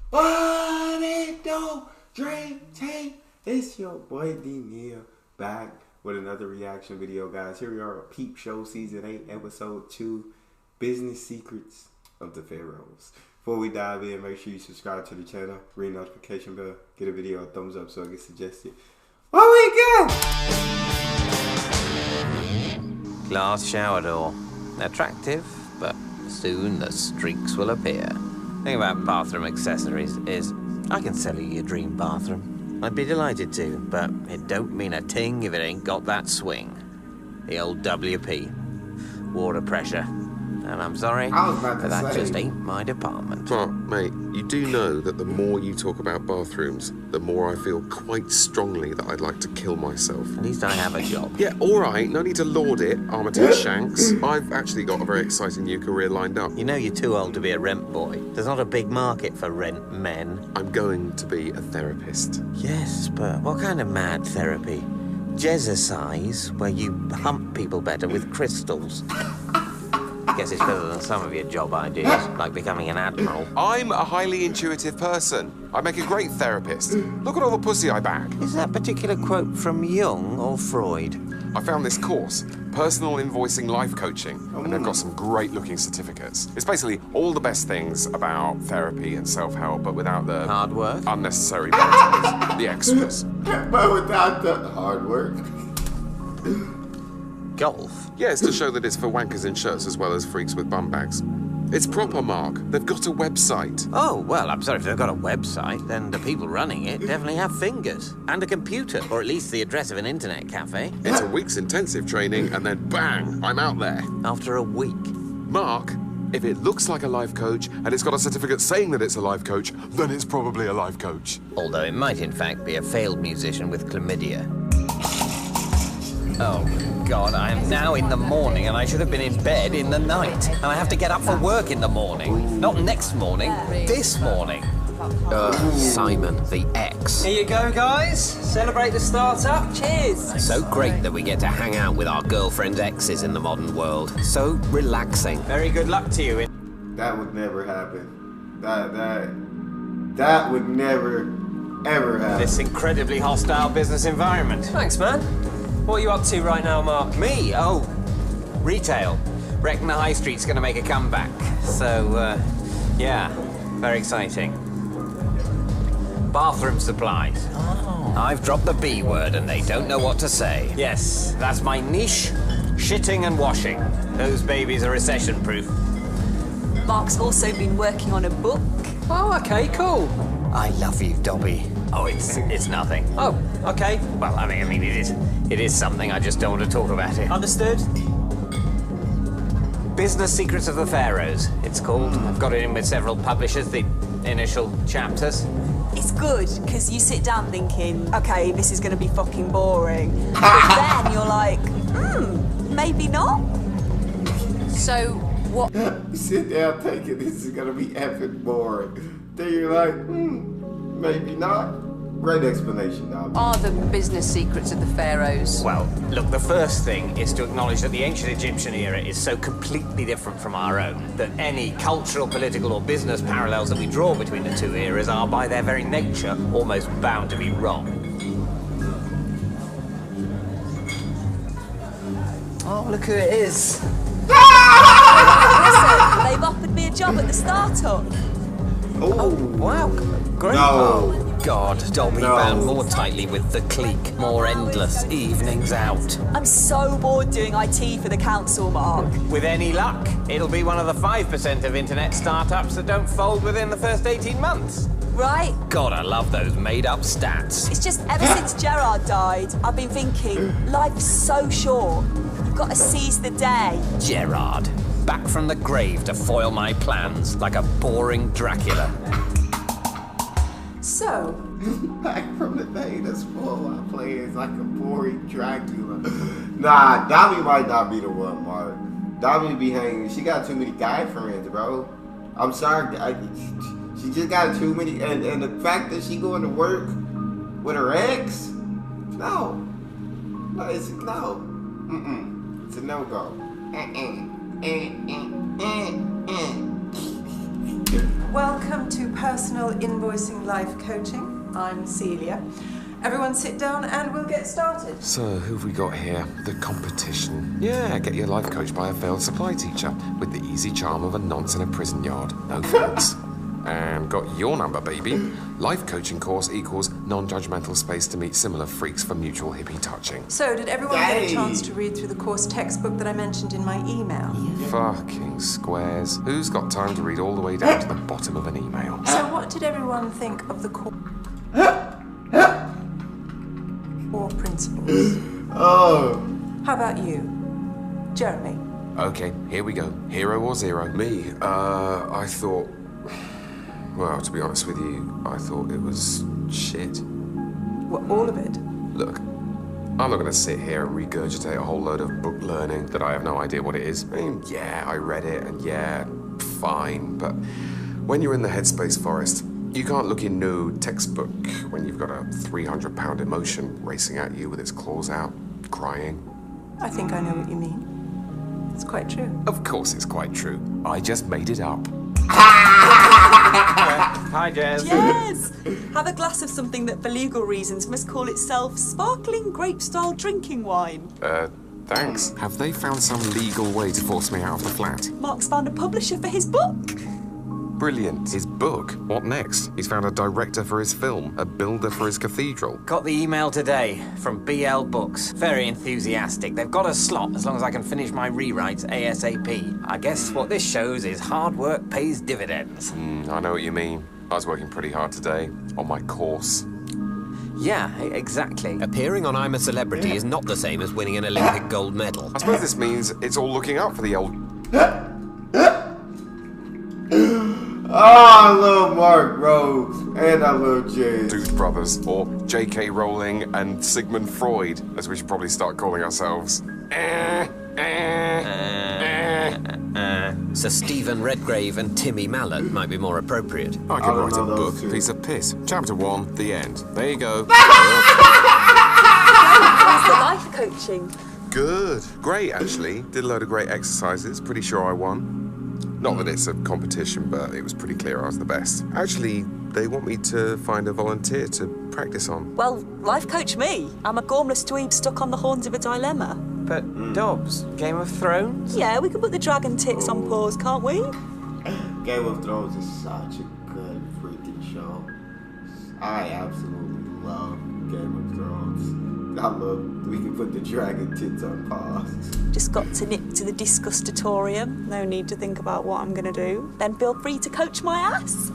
What it do? Dream Team. It's your boy D-Neil back with another reaction video, guys. Here we are at Peep Show Season 8, Episode 2, Business Secrets of the Pharaohs. Before we dive in, make sure you subscribe to the channel, ring the notification bell, get a video a thumbs up so it gets suggested. What we got? Glass shower door. Attractive, but soon the streaks will appear. The thing about bathroom accessories is I can sell you your dream bathroom. I'd be delighted to, but it don't mean a ting if it ain't got that swing. The old WP. Water pressure. And I'm sorry, but that just ain't my department. But, mate, you do know that the more you talk about bathrooms, the more I feel quite strongly that I'd like to kill myself. At least I have a job. Yeah, alright, no need to laud it, Armitage Shanks. I've actually got a very exciting new career lined up. You know you're too old to be a rent boy. There's not a big market for rent men. I'm going to be a therapist. Yes, but what kind of mad therapy? Jazzercise, where you hump people better with crystals. Guess it's better than some of your job ideas, like becoming an admiral. I'm a highly intuitive person. I make a great therapist. Look at all the pussy I bag. Is that particular quote from Jung or Freud? I found this course, Personal Invoicing Life Coaching, and they've got some great-looking certificates. It's basically all the best things about therapy and self-help, but without the Hard work? unnecessary details, the extras. But without the hard work. Golf? Yeah, it's to show that it's for wankers in shirts as well as freaks with bum bags. It's proper, Mark. They've got a website. Oh, well, I'm sorry if they've got a website, then the people running it definitely have fingers. And a computer, or at least the address of an internet cafe. It's a week's intensive training, and then bang, I'm out there. After a week. Mark, if it looks like a life coach, and it's got a certificate saying that it's a life coach, then it's probably a life coach. Although it might, in fact, be a failed musician with chlamydia. Oh, God, I am now in the morning and I should have been in bed in the night. And I have to get up for work in the morning. Not next morning, this morning. Simon, the X. Here you go, guys. Celebrate the startup. Cheers. So great that we get to hang out with our girlfriend's exes in the modern world. So relaxing. Very good luck to you. That would never happen. That would never, ever happen. This incredibly hostile business environment. Thanks, man. What are you up to right now, Mark? Me? Oh, retail. Reckon the high street's gonna make a comeback. So, yeah, very exciting. Bathroom supplies. Oh. I've dropped the B word and they don't know what to say. Yes, that's my niche. Shitting and washing. Those babies are recession-proof. Mark's also been working on a book. Oh, okay, cool. I love you, Dobby. Oh, it's nothing. Oh, okay. Well, I mean, it is something. I just don't want to talk about it. Understood. Business Secrets of the Pharaohs, it's called. I've got it in with several publishers, the initial chapters. It's good, because you sit down thinking, okay, this is going to be fucking boring. But then you're like, maybe not. So, what? You sit down thinking this is gonna be epic boring. Then you're like, maybe not. Great explanation, Dobby. Are the business secrets of the Pharaohs? Well, look, the first thing is to acknowledge that the ancient Egyptian era is so completely different from our own that any cultural, political, or business parallels that we draw between the two eras are, by their very nature, almost bound to be wrong. Oh, look who it is. Listen, they've offered me a job at the startup. Oh, Wow, great. No. Oh, God, Dobby No. bound more tightly with the clique, more endless evenings out. I'm so bored doing IT for the council, Mark. With any luck, it'll be one of the 5% of internet startups that don't fold within the first 18 months. Right? God, I love those made-up stats. It's just ever since Gerard died, I've been thinking, life's so short. You've got to seize the day. Gerard, back from the grave to foil my plans like a boring Dracula. So, back from the day that's full my plans like a boring Dracula. Nah, Dobby might not be the one, Mark. Dobby be hanging. She got too many guy friends, bro. I'm sorry. She just got too many. And the fact that she going to work with her ex? No. No, it's no. It's a no-go. Welcome to Personal Invoicing Life Coaching. I'm Celia. Everyone sit down and we'll get started. So, who've we got here? The competition. Yeah, get your life coached by a failed supply teacher with the easy charm of a nonce in a prison yard. No thanks. And got your number, baby. Life coaching course equals non-judgmental space to meet similar freaks for mutual hippie touching. So, did everyone get a chance to read through the course textbook that I mentioned in my email? Fucking squares. Who's got time to read all the way down to the bottom of an email? So, what did everyone think of the core principles? Oh. How about you, Jeremy? Okay, here we go. Hero or zero? Me? I thought... Well, to be honest with you, I thought it was shit. What, all of it? Look, I'm not going to sit here and regurgitate a whole load of book learning that I have no idea what it is. I mean, yeah, I read it, and yeah, fine, but when you're in the headspace forest, you can't look in no textbook when you've got a 300-pound emotion racing at you with its claws out, crying. I think I know what you mean. It's quite true. Of course it's quite true. I just made it up. Hi, Jez. Yes! Have a glass of something that for legal reasons must call itself sparkling grape-style drinking wine. Thanks. Have they found some legal way to force me out of the flat? Mark's found a publisher for his book. Brilliant. His book? What next? He's found a director for his film, a builder for his cathedral. Got the email today from BL Books. Very enthusiastic. They've got a slot as long as I can finish my rewrites ASAP. I guess what this shows is hard work pays dividends. I know what you mean. I was working pretty hard today on my course. Yeah, exactly. Appearing on I'm a Celebrity is not the same as winning an Olympic gold medal. I suppose this means it's all looking up for the old... Oh, I love Mark, bro. And I love Jez. Dude Brothers, or J.K. Rowling and Sigmund Freud, as we should probably start calling ourselves. Sir Stephen Redgrave and Timmy Mallet might be more appropriate. I could write a know book, those two. piece of piss. Chapter 1, the end. There you go. How's the life coaching? Good. Great, actually. Did a load of great exercises. Pretty sure I won. Not that it's a competition, but it was pretty clear I was the best. Actually, they want me to find a volunteer to practice on. Well, life coach me. I'm a gormless dweeb stuck on the horns of a dilemma. But, Dobbs, Game of Thrones? Yeah, we can put the dragon tits on pause, can't we? Game of Thrones is such a good freaking show. I absolutely love Game of Thrones. I love we can put the dragon tits on pause. Just got to nip to the disgustatorium. No need to think about what I'm gonna do. Then feel free to coach my ass.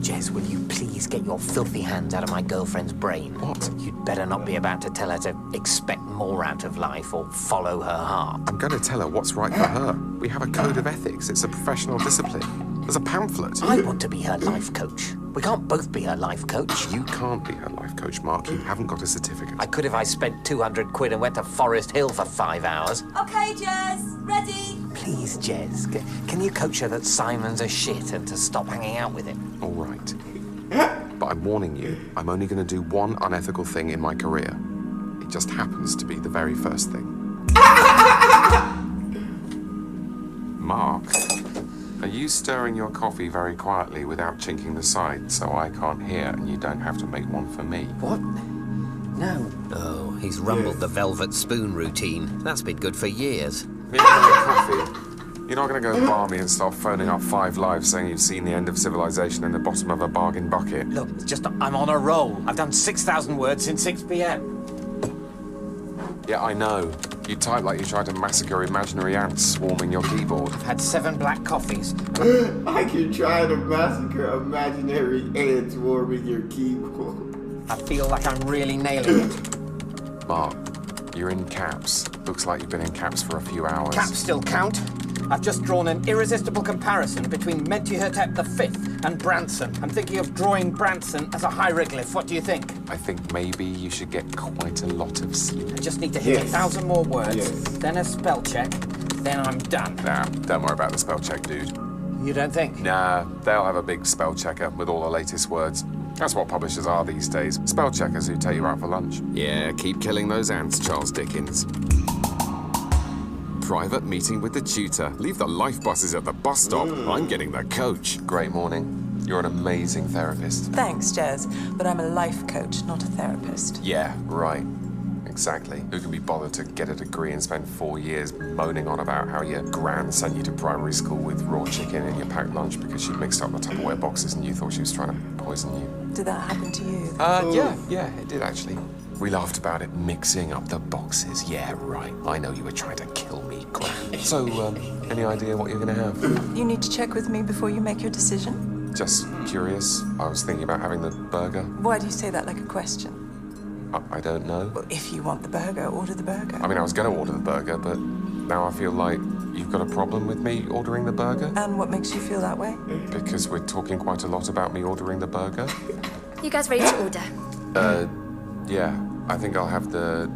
Jez, will you please get your filthy hands out of my girlfriend's brain? What? You'd better not be about to tell her to expect more out of life or follow her heart. I'm going to tell her what's right for her. We have a code of ethics. It's a professional discipline. There's a pamphlet. I want to be her life coach. We can't both be her life coach. You can't be her life coach, Mark. You haven't got a certificate. I could if I spent 200 quid and went to Forest Hill for 5 hours. Okay, Jez, ready? Please, Jez, can you coach her that Simon's a shit and to stop hanging out with him? All right. But I'm warning you, I'm only going to do one unethical thing in my career. It just happens to be the very first thing. Mark, are you stirring your coffee very quietly without chinking the side so I can't hear and you don't have to make one for me? What? No. Oh, he's rumbled the velvet spoon routine. That's been good for years. Need another coffee? You're not going to go balmy and start phoning up 5 Live saying you've seen the end of civilization in the bottom of a bargain bucket. Look, it's just I'm on a roll. I've done 6,000 words since 6 p.m. Yeah, I know. You type like you tried to massacre imaginary ants swarming your keyboard. I've had 7 black coffees. Like you're trying to massacre imaginary ants warming your keyboard. I feel like I'm really nailing it. Mark, you're in caps. Looks like you've been in caps for a few hours. Caps still count. I've just drawn an irresistible comparison between Mentuhotep V and Branson. I'm thinking of drawing Branson as a hieroglyph. What do you think? I think maybe you should get quite a lot of sleep. I just need to hit 1,000 more words, Yes. then a spell check, then I'm done. Nah, don't worry about the spell check, dude. You don't think? Nah, they'll have a big spell checker with all the latest words. That's what publishers are these days. Spell checkers who take you out for lunch. Yeah, keep killing those ants, Charles Dickens. private meeting with the tutor. Leave the life buses at the bus stop. I'm getting the coach. Great morning. You're an amazing therapist. Thanks, Jez, but I'm a life coach, not a therapist. Yeah, right. Exactly. Who can be bothered to get a degree and spend 4 years moaning on about how your gran sent you to primary school with raw chicken in your packed lunch because she mixed up the Tupperware boxes and you thought she was trying to poison you? Did that happen to you? Yeah, it did actually. We laughed about it mixing up the boxes. Yeah, right. I know you were trying to kill me, gran. So, any idea what you're gonna have? You need to check with me before you make your decision. Just curious. I was thinking about having the burger. Why do you say that like a question? I don't know. Well, if you want the burger, order the burger. I mean, I was going to order the burger, but now I feel like you've got a problem with me ordering the burger. And what makes you feel that way? Because we're talking quite a lot about me ordering the burger. You guys ready to order? Yeah. I think I'll have the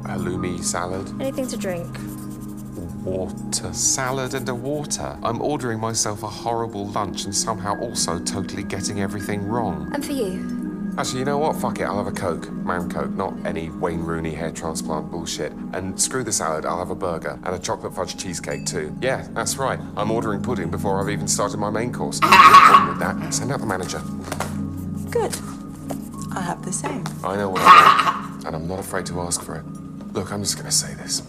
halloumi salad. Anything to drink? Water. Salad and a water. I'm ordering myself a horrible lunch and somehow also totally getting everything wrong. And for you? Actually, you know what? Fuck it. I'll have a Coke. Man Coke, not any Wayne Rooney hair transplant bullshit. And screw the salad, I'll have a burger. And a chocolate fudge cheesecake too. Yeah, that's right. I'm ordering pudding before I've even started my main course. With that, send out the manager. Good. I have the same. I know what I want, and I'm not afraid to ask for it. Look, I'm just gonna say this.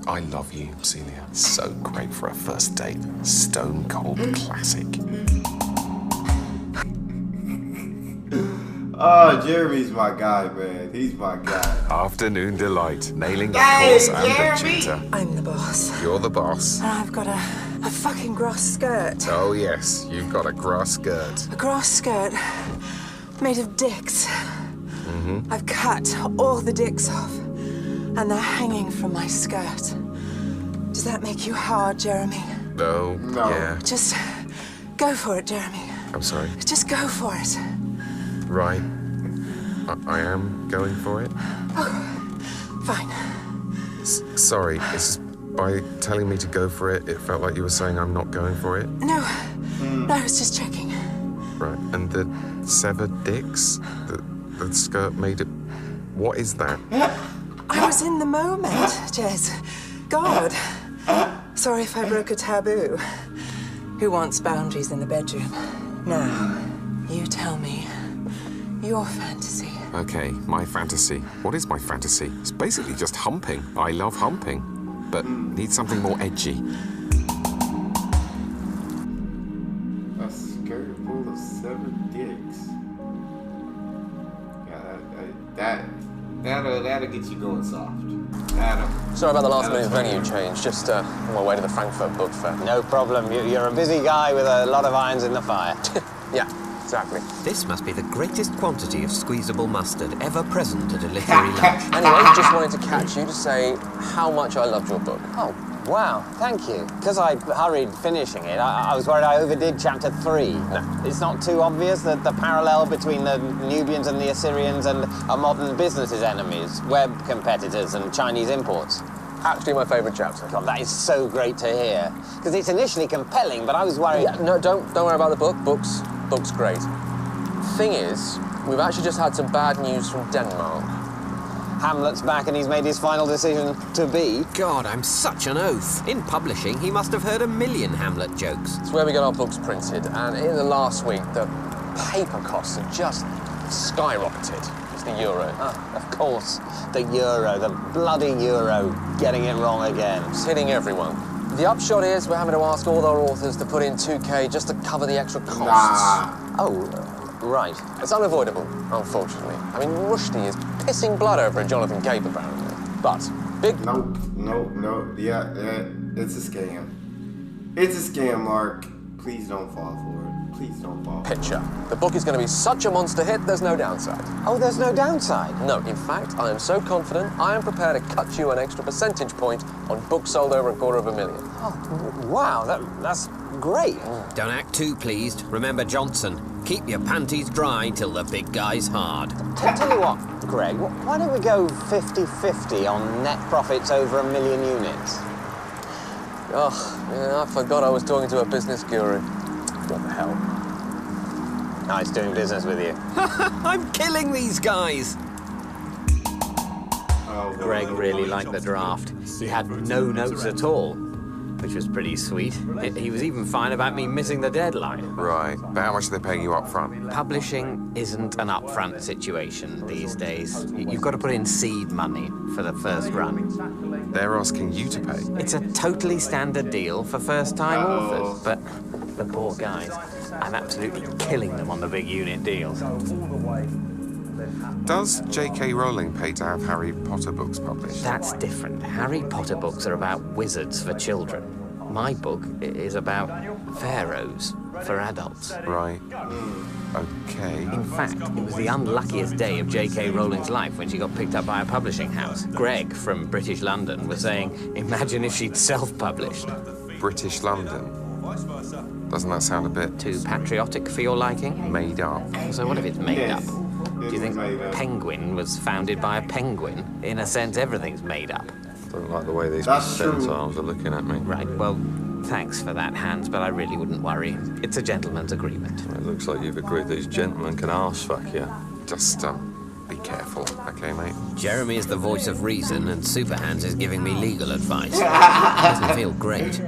I love you, Celia. So great for a first date. Stone cold classic. Oh, Jeremy's my guy, man. He's my guy. Afternoon delight. Nailing the course and the tutor. I'm the boss. You're the boss. And I've got a fucking grass skirt. Oh, yes. You've got a grass skirt. A grass skirt made of dicks. I've cut all the dicks off, and they're hanging from my skirt. Does that make you hard, Jeremy? No. Yeah. Just go for it, Jeremy. I'm sorry. Just go for it. Right. I am going for it. Oh, fine. Sorry. It's by telling me to go for it, it felt like you were saying I'm not going for it. No, I was just checking. Right. And the severed dicks? The skirt made it... What is that? I was in the moment, Jez. God. Sorry if I broke a taboo. Who wants boundaries in the bedroom? Now, you tell me your fantasy. Okay, my fantasy. What is my fantasy? It's basically just humping. I love humping, but need something more edgy. A skirt full of severed dicks. Yeah, that'll get you going soft. Sorry about the last minute venue change. Just on my way to the Frankfurt Book Fair. No problem. You're a busy guy with a lot of irons in the fire. Yeah, exactly. This must be the greatest quantity of squeezable mustard ever present at a literary lunch. Anyway, just wanted to catch you to say how much I loved your book. Oh, wow, thank you. Because I hurried finishing it, I was worried I overdid chapter 3. No. It's not too obvious that the parallel between the Nubians and the Assyrians and our modern business's enemies, web competitors and Chinese imports. Actually, my favourite chapter. God, that is so great to hear. Because it's initially compelling, but I was worried... Yeah, no, don't worry about the book. Book's great. Thing is, we've actually just had some bad news from Denmark. Hamlet's back and he's made his final decision to be. God, I'm such an oath. In publishing, he must have heard a million Hamlet jokes. It's where we get our books printed, and in the last week, the paper costs have just skyrocketed. It's the euro. Oh, of course, the euro, the bloody euro, getting it wrong again. It's hitting everyone. The upshot is we're having to ask all our authors to put in 2K just to cover the extra costs. Nah. Oh, right. It's unavoidable, unfortunately. I mean, Rushdie is pissing blood over a Jonathan Cape, apparently. But, big... Nope. Yeah, it's a scam. It's a scam, Mark. Please don't fall for it. Please don't fall for it. Picture. The book is going to be such a monster hit, there's no downside. Oh, there's no downside? No, in fact, I am so confident, I am prepared to cut you an extra percentage point on books sold over $250,000. Oh, wow, that's great. Don't act too pleased. Remember Johnson. Keep your panties dry till the big guy's hard. Tell you what, Greg, why don't we go 50-50 on net profits over 1 million units? Oh, yeah, I forgot I was talking to a business guru. What the hell? Nice doing business with you. I'm killing these guys. Oh, Greg really liked the draft. He had no notes at all, which was pretty sweet. He was even fine about me missing the deadline. Right. But how much are they paying you up front? Publishing isn't an upfront situation these days. You've got to put in seed money for the first run. They're asking you to pay. It's a totally standard deal for first-time authors, but the poor guys, I'm absolutely killing them on the big unit deals. Does J.K. Rowling pay to have Harry Potter books published? That's different. Harry Potter books are about wizards for children. My book is about pharaohs for adults. Right. Okay. In fact, it was the unluckiest day of J.K. Rowling's life when she got picked up by a publishing house. Greg from British London was saying, imagine if she'd self-published. British London. Doesn't that sound a bit... Too patriotic for your liking? Made up? So what if it's made up? Do you think Penguin was founded by a penguin? In a sense, everything's made up. Don't like the way these That's true. percentiles are looking at me. Right, well, thanks for that, Hans, but I really wouldn't worry. It's a gentleman's agreement. It looks like you've agreed these gentlemen can arse fuck you. Just, be careful, okay, mate? Jeremy is the voice of reason, and Superhands is giving me legal advice. It doesn't feel great.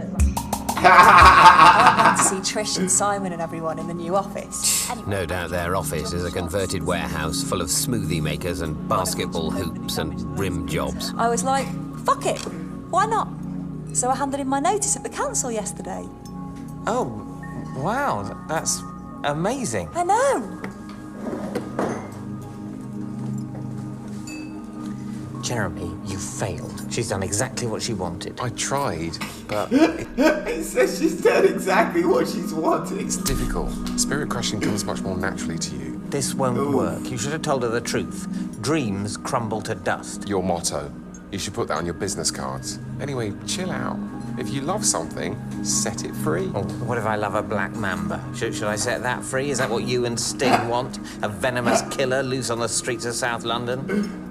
I went to see Trish and Simon and everyone in the new office. No doubt their office is a converted warehouse full of smoothie makers and basketball hoops and rim jobs. I was like, fuck it, why not? So I handed in my notice at the council yesterday. Oh, wow, that's amazing. I know. Jeremy, you failed. She's done exactly what she wanted. I tried, but... He says she's done exactly what she's wanted. It's difficult. Spirit crushing comes much more naturally to you. This won't work. You should have told her the truth. Dreams crumble to dust. Your motto. You should put that on your business cards. Anyway, chill out. If you love something, set it free. Oh, what if I love a black mamba? Should I set that free? Is that what you and Sting want? A venomous killer loose on the streets of South London?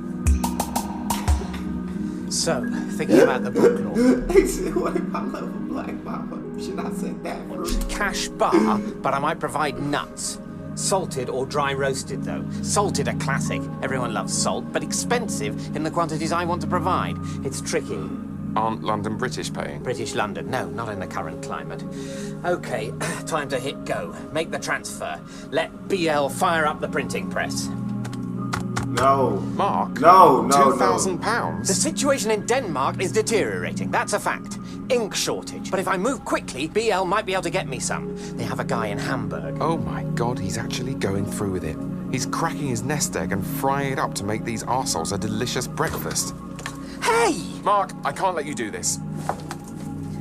So, thinking about the book law. He said, what if I love a black mama? Should I say that first? Cash bar, but I might provide nuts. Salted or dry roasted, though. Salted a classic. Everyone loves salt, but expensive in the quantities I want to provide. It's tricky. Aren't London British paying? British London, no, not in the current climate. Okay, time to hit go. Make the transfer. Let BL fire up the printing press. No. Mark? No. £2,000? The situation in Denmark is deteriorating, that's a fact. Ink shortage. But if I move quickly, BL might be able to get me some. They have a guy in Hamburg. Oh my god, he's actually going through with it. He's cracking his nest egg and frying it up to make these arseholes a delicious breakfast. Hey! Mark, I can't let you do this.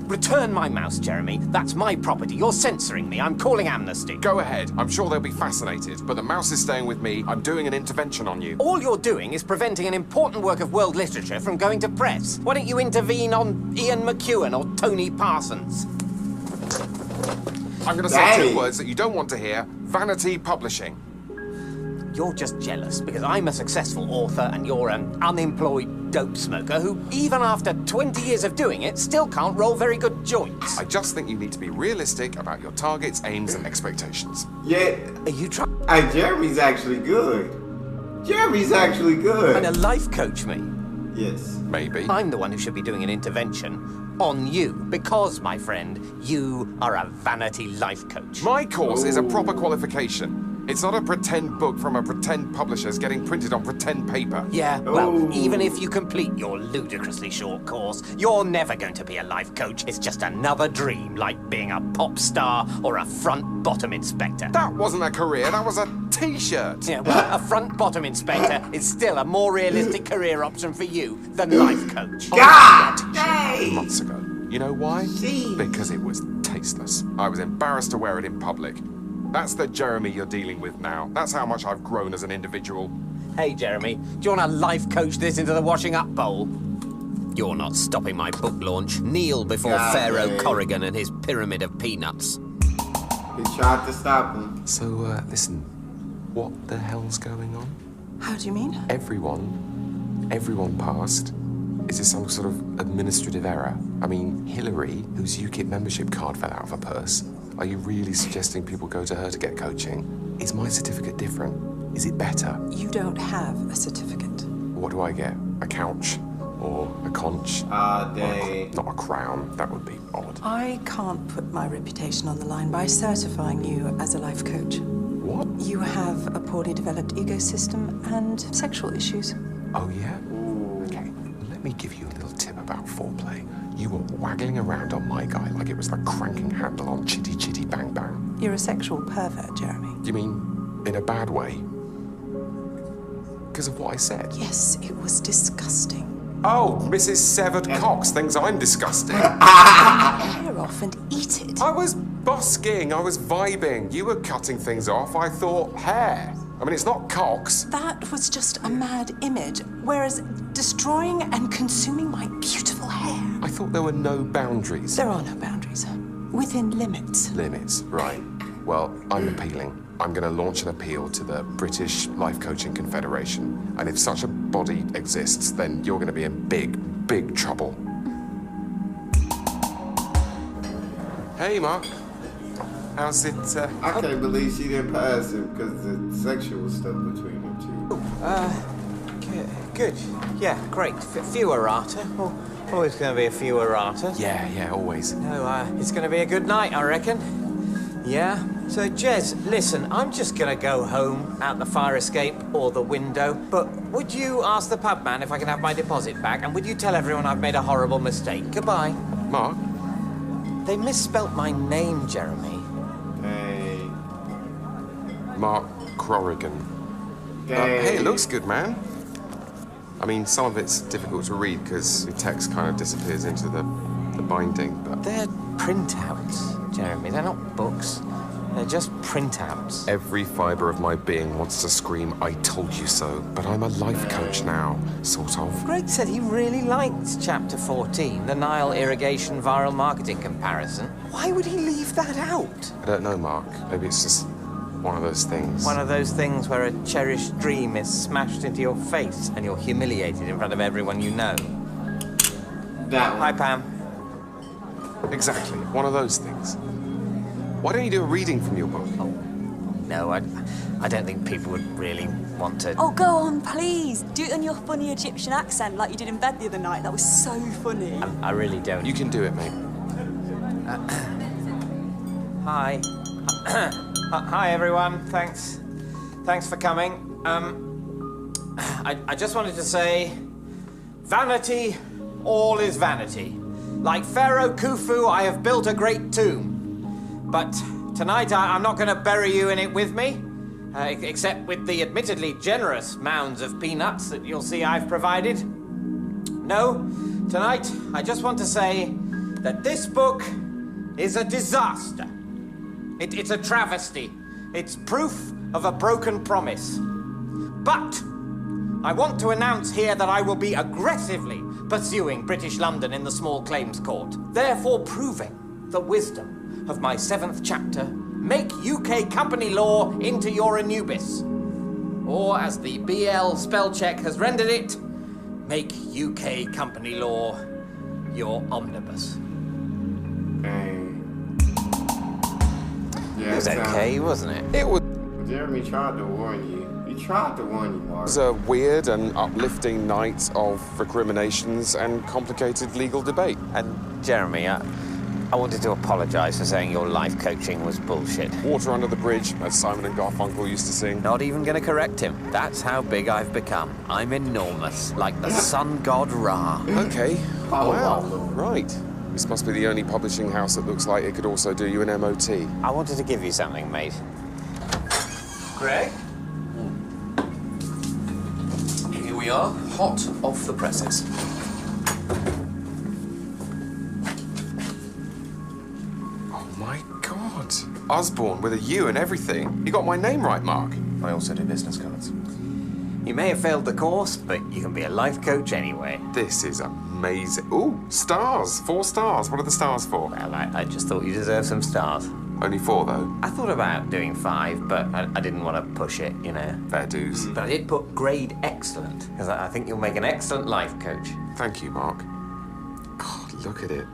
Return my mouse, Jeremy. That's my property. You're censoring me. I'm calling amnesty. Go ahead. I'm sure they'll be fascinated. But the mouse is staying with me. I'm doing an intervention on you. All you're doing is preventing an important work of world literature from going to press. Why don't you intervene on Ian McEwan or Tony Parsons? I'm going to say 2 words that you don't want to hear. Vanity Publishing. You're just jealous because I'm a successful author and you're an unemployed dope smoker who, even after 20 years of doing it, still can't roll very good joints. I just think you need to be realistic about your targets, aims, and expectations. Yeah. Are you trying? Hey, Jeremy's actually good. Jeremy's actually good. And a life coach me? Yes. Maybe. I'm the one who should be doing an intervention on you because, my friend, you are a vanity life coach. My course is a proper qualification. It's not a pretend book from a pretend publisher's getting printed on pretend paper. Yeah, well, even if you complete your ludicrously short course, you're never going to be a life coach. It's just another dream, like being a pop star or a front-bottom inspector. That wasn't a career, that was a T-shirt. Yeah, well, a front-bottom inspector is still a more realistic career option for you than life coach. God! Months ago. You know why? Jeez. Because it was tasteless. I was embarrassed to wear it in public. That's the Jeremy you're dealing with now. That's how much I've grown as an individual. Hey, Jeremy, do you want to life coach this into the washing up bowl? You're not stopping my book launch. Kneel before Pharaoh Corrigan and his pyramid of peanuts. He tried to stop him. So, listen. What the hell's going on? How do you mean? Everyone passed. Is this some sort of administrative error? I mean, Hillary, whose UKIP membership card fell out of her purse. Are you really suggesting people go to her to get coaching? Is my certificate different? Is it better? You don't have a certificate. What do I get? a couch or a conch. Dang. Not a crown. That would be odd. I can't put my reputation on the line by certifying you as a life coach. What? You have a poorly developed ego system and sexual issues. Oh, yeah? Okay, let me give you a little tip about foreplay. You were waggling around on my guy like it was the cranking handle on Chitty Chitty Bang Bang. You're a sexual pervert, Jeremy. You mean in a bad way? Because of what I said? Yes, it was disgusting. Oh, Mrs. Severed Cox thinks I'm disgusting. Hair off and eat it. I was busking, I was vibing. You were cutting things off, I thought hair. I mean, it's not cocks. That was just a mad image, whereas destroying and consuming my beautiful hair. I thought there were no boundaries. There are no boundaries. Within limits. Limits, right. Well, I'm appealing. I'm going to launch an appeal to the British Life Coaching Confederation. And if such a body exists, then you're going to be in big, big trouble. Hey, Mark. How's it, I can't believe she didn't pass him because the sexual stuff between them two. Good. Yeah, great. Few errata. Always going to be a few errata. Yeah, always. No, it's going to be a good night, I reckon. Yeah? So, Jez, listen, I'm just going to go home, out the fire escape or the window, but would you ask the pub man if I can have my deposit back, and would you tell everyone I've made a horrible mistake? Goodbye. Mark? They misspelt my name, Jeremy. Hey. Mark Crorigan. Hey, it looks good, man. I mean, some of it's difficult to read because the text kind of disappears into the binding, but... They're printouts, Jeremy. They're not books. They're just printouts. Every fibre of my being wants to scream, I told you so, but I'm a life coach now, sort of. Greg said he really liked Chapter 14, the Nile Irrigation Viral Marketing Comparison. Why would he leave that out? I don't know, Mark. Maybe it's just one of those things. One of those things where a cherished dream is smashed into your face and you're humiliated in front of everyone you know. That one. Hi, Pam. Exactly. One of those things. Why don't you do a reading from your book? Oh, no, I don't think people would really want to... Oh, go on, please. Do it in your funny Egyptian accent like you did in bed the other night. That was so funny. I really don't. You can do it, mate. Hi. Hi, everyone. Thanks for coming. I just wanted to say, vanity, all is vanity. Like Pharaoh Khufu, I have built a great tomb. But tonight, I'm not going to bury you in it with me, except with the admittedly generous mounds of peanuts that you'll see I've provided. No, tonight, I just want to say that this book is a disaster. It's a travesty. It's proof of a broken promise. But I want to announce here that I will be aggressively pursuing British London in the small claims court, therefore proving the wisdom of my 7th chapter, make UK company law into your Anubis. Or, as the BL spell check has rendered it, make UK company law your omnibus. Yeah, It was okay, wasn't it? It was... Jeremy tried to warn you. He tried to warn you, Mark. It was a weird and uplifting night of recriminations and complicated legal debate. And, Jeremy, I wanted to apologise for saying your life coaching was bullshit. Water under the bridge, as Simon and Garfunkel used to sing. Not even going to correct him. That's how big I've become. I'm enormous, like the sun god Ra. Okay. Oh, wow. wow. Right. This must be the only publishing house that looks like it could also do you an MOT. I wanted to give you something, mate. Greg? Here we are, hot off the presses. Oh my God. Osborne with a U and everything. You got my name right, Mark. I also do business cards. You may have failed the course, but you can be a life coach anyway. This is amazing. Ooh, stars. 4 stars. What are the stars for? Well, I just thought you deserved some stars. Only 4, though. I thought about doing 5, but I didn't want to push it, you know. Fair dues. But I did put grade excellent, because I think you'll make an excellent life coach. Thank you, Mark. God, look at it.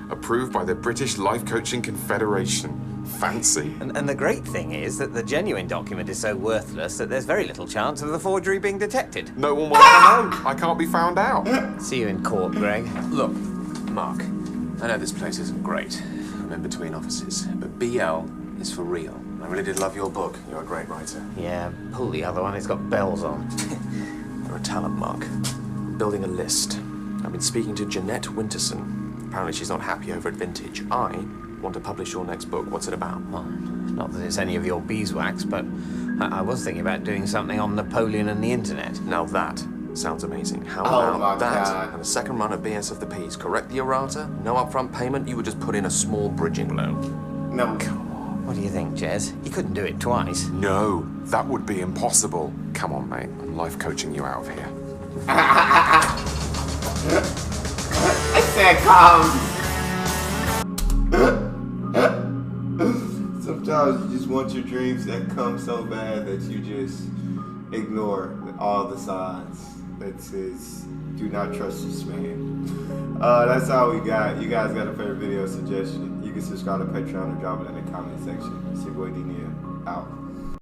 Approved by the British Life Coaching Confederation. Fancy. And the great thing is that the genuine document is so worthless that there's very little chance of the forgery being detected. No one will ever know. I can't be found out. See you in court, Greg. Look, Mark, I know this place isn't great. I'm in between offices, but BL is for real. I really did love your book. You're a great writer. Yeah, pull the other one. It's got bells on. You're a talent, Mark. I'm building a list. I've been speaking to Jeanette Winterson. Apparently she's not happy over at Vintage. I want to publish your next book. What's it about? Well, not that it's any of your beeswax, but I was thinking about doing something on Napoleon and the internet. Now that sounds amazing. How Oh about my that God. and a second run of BS of the Peas? Correct the errata, no upfront payment, you would just put in a small bridging loan. No. What do you think, Jez? You couldn't do it twice. No, that would be impossible. Come on, mate. I'm life coaching you out of here. I said come. Sometimes you just want your dreams that come so bad that you just ignore all the signs that says do not trust this man. That's all we got. You guys got a favorite video suggestion? You can subscribe to Patreon or drop it in the comment section. It's your boy D-Nia, out.